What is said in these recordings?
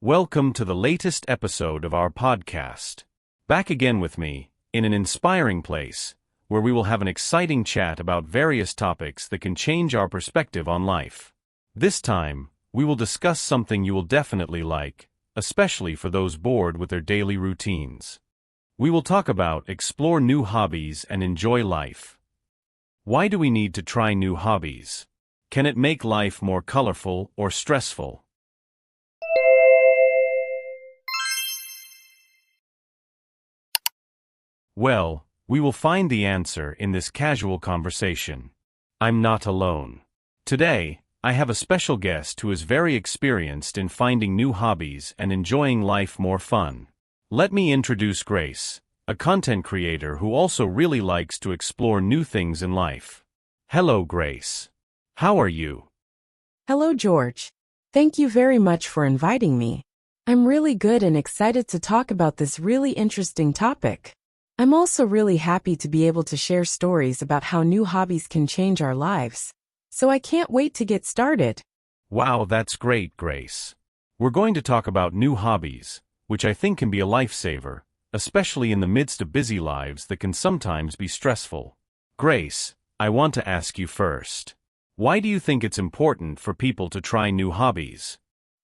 Welcome to the latest episode of our podcast. Back again with me, in an inspiring place, where we will have an exciting chat about various topics that can change our perspective on life. This time, we will discuss something you will definitely like, especially for those bored with their daily routines. We will talk about explore new hobbies and enjoy life. Why do we need to try new hobbies? Can it make life more colorful or stressful? Well, we will find the answer in this casual conversation. I'm not alone. Today, I have a special guest who is very experienced in finding new hobbies and enjoying life more fun. Let me introduce Grace, a content creator who also really likes to explore new things in life. Hello, Grace. How are you? Hello, George. Thank you very much for inviting me. I'm really good and excited to talk about this really interesting topic. I'm also really happy to be able to share stories about how new hobbies can change our lives. So I can't wait to get started. Wow, that's great, Grace. We're going to talk about new hobbies, which I think can be a lifesaver, especially in the midst of busy lives that can sometimes be stressful. Grace, I want to ask you first. Why do you think it's important for people to try new hobbies?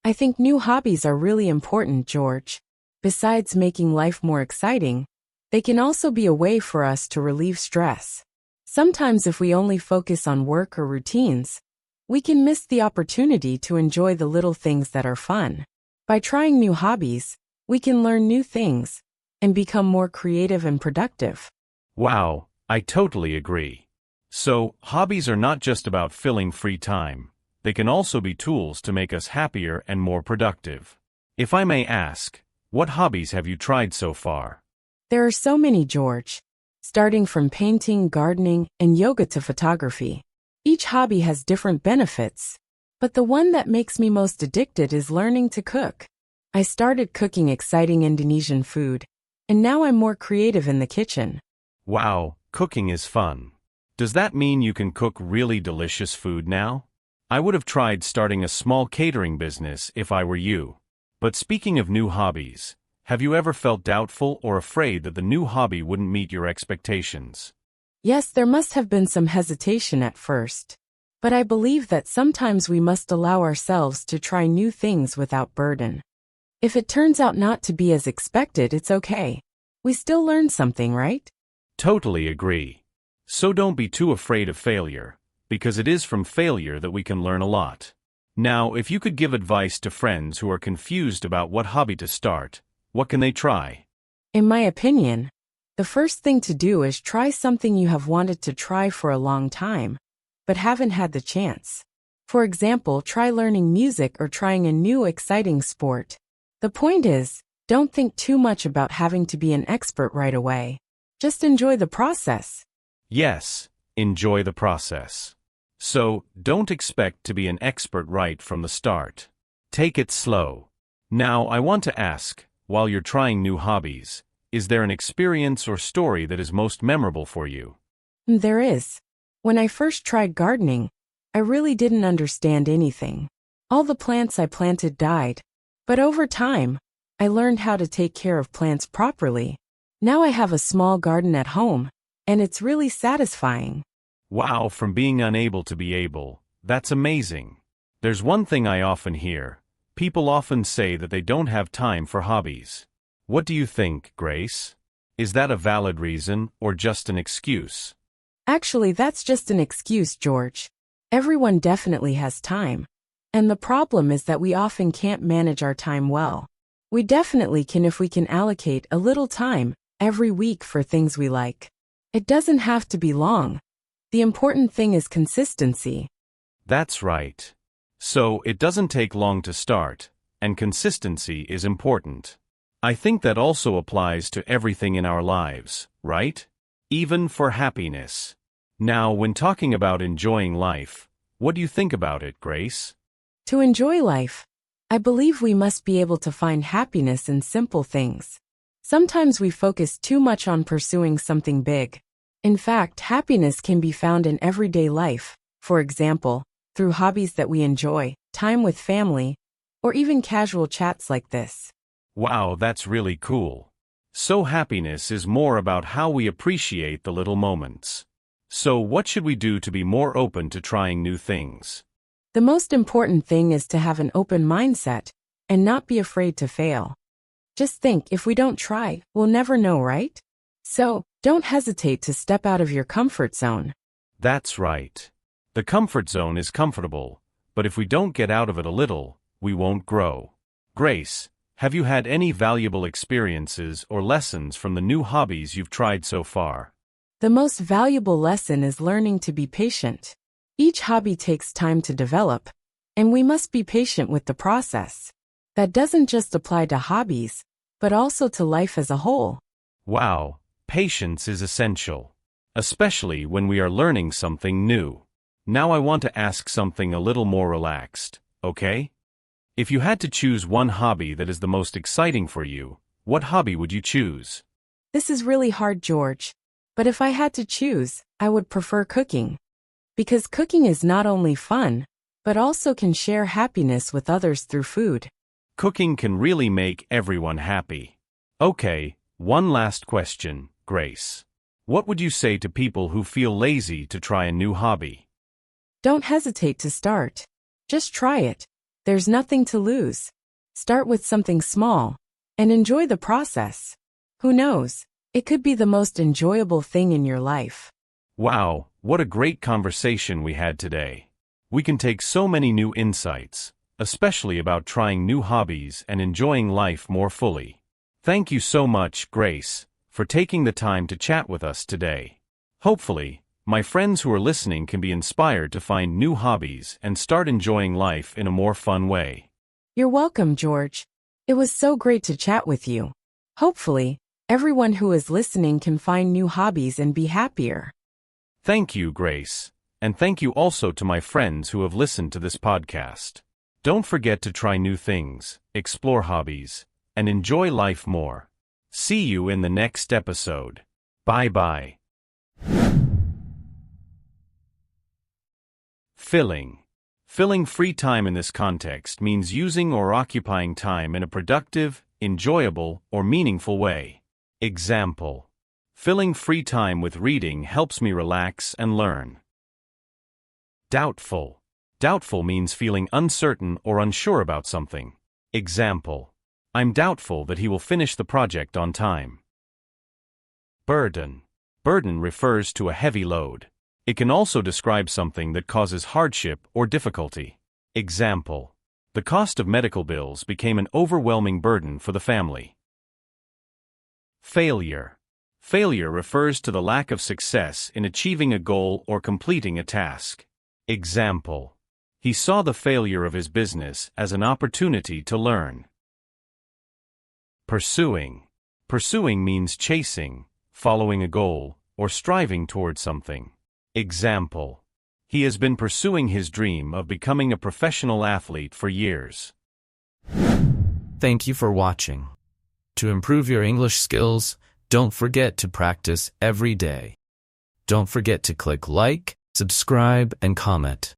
I think new hobbies are really important, George. Besides making life more exciting, they can also be a way for us to relieve stress. Sometimes if we only focus on work or routines, we can miss the opportunity to enjoy the little things that are fun. By trying new hobbies, we can learn new things and become more creative and productive. Wow, I totally agree. So, hobbies are not just about filling free time. They can also be tools to make us happier and more productive. If I may ask, what hobbies have you tried so far? There are so many, George. Starting from painting, gardening, and yoga to photography. Each hobby has different benefits, but the one that makes me most addicted is learning to cook. I started cooking exciting Indonesian food, and now I'm more creative in the kitchen. Wow, cooking is fun. Does that mean you can cook really delicious food now? I would have tried starting a small catering business if I were you. But speaking of new hobbies, have you ever felt doubtful or afraid that the new hobby wouldn't meet your expectations? Yes, there must have been some hesitation at first. But I believe that sometimes we must allow ourselves to try new things without burden. If it turns out not to be as expected, it's okay. We still learn something, right? Totally agree. So don't be too afraid of failure, because it is from failure that we can learn a lot. Now, if you could give advice to friends who are confused about what hobby to start, what can they try? In my opinion, the first thing to do is try something you have wanted to try for a long time, but haven't had the chance. For example, try learning music or trying a new exciting sport. The point is, don't think too much about having to be an expert right away. Just enjoy the process. Yes, enjoy the process. So, don't expect to be an expert right from the start. Take it slow. Now, I want to ask, while you're trying new hobbies, is there an experience or story that is most memorable for you? There is. When I first tried gardening, I really didn't understand anything. All the plants I planted died. But over time, I learned how to take care of plants properly. Now I have a small garden at home, and it's really satisfying. Wow, from being unable to be able, that's amazing. There's one thing I often hear. People often say that they don't have time for hobbies. What do you think, Grace? Is that a valid reason or just an excuse? Actually, that's just an excuse, George. Everyone definitely has time. And the problem is that we often can't manage our time well. We definitely can if we can allocate a little time every week for things we like. It doesn't have to be long. The important thing is consistency. That's right. So, it doesn't take long to start, and consistency is important. I think that also applies to everything in our lives, right? Even for happiness. Now, when talking about enjoying life, what do you think about it, Grace? To enjoy life, I believe we must be able to find happiness in simple things. Sometimes we focus too much on pursuing something big. In fact, happiness can be found in everyday life, for example, through hobbies that we enjoy, time with family, or even casual chats like this. Wow, that's really cool. So happiness is more about how we appreciate the little moments. So what should we do to be more open to trying new things? The most important thing is to have an open mindset and not be afraid to fail. Just think, if we don't try, we'll never know, right? So, don't hesitate to step out of your comfort zone. That's right. The comfort zone is comfortable, but if we don't get out of it a little, we won't grow. Grace, have you had any valuable experiences or lessons from the new hobbies you've tried so far? The most valuable lesson is learning to be patient. Each hobby takes time to develop, and we must be patient with the process. That doesn't just apply to hobbies, but also to life as a whole. Wow, patience is essential, especially when we are learning something new. Now I want to ask something a little more relaxed, okay? If you had to choose one hobby that is the most exciting for you, what hobby would you choose? This is really hard, George. But if I had to choose, I would prefer cooking. Because cooking is not only fun, but also can share happiness with others through food. Cooking can really make everyone happy. Okay, one last question, Grace. What would you say to people who feel lazy to try a new hobby? Don't hesitate to start. Just try it. There's nothing to lose. Start with something small and enjoy the process. Who knows? It could be the most enjoyable thing in your life. Wow, what a great conversation we had today. We can take so many new insights, especially about trying new hobbies and enjoying life more fully. Thank you so much, Grace, for taking the time to chat with us today. Hopefully, my friends who are listening can be inspired to find new hobbies and start enjoying life in a more fun way. You're welcome, George. It was so great to chat with you. Hopefully, everyone who is listening can find new hobbies and be happier. Thank you, Grace, and thank you also to my friends who have listened to this podcast. Don't forget to try new things, explore hobbies, and enjoy life more. See you in the next episode. Bye-bye. Filling. Filling free time in this context means using or occupying time in a productive, enjoyable, or meaningful way. Example. Filling free time with reading helps me relax and learn. Doubtful. Doubtful means feeling uncertain or unsure about something. Example. I'm doubtful that he will finish the project on time. Burden. Burden refers to a heavy load. It can also describe something that causes hardship or difficulty. Example. The cost of medical bills became an overwhelming burden for the family. Failure. Failure refers to the lack of success in achieving a goal or completing a task. Example. He saw the failure of his business as an opportunity to learn. Pursuing. Pursuing means chasing, following a goal, or striving toward something. Example. He has been pursuing his dream of becoming a professional athlete for years. Thank you for watching. To improve your English skills, don't forget to practice every day. Don't forget to click like, subscribe, and comment.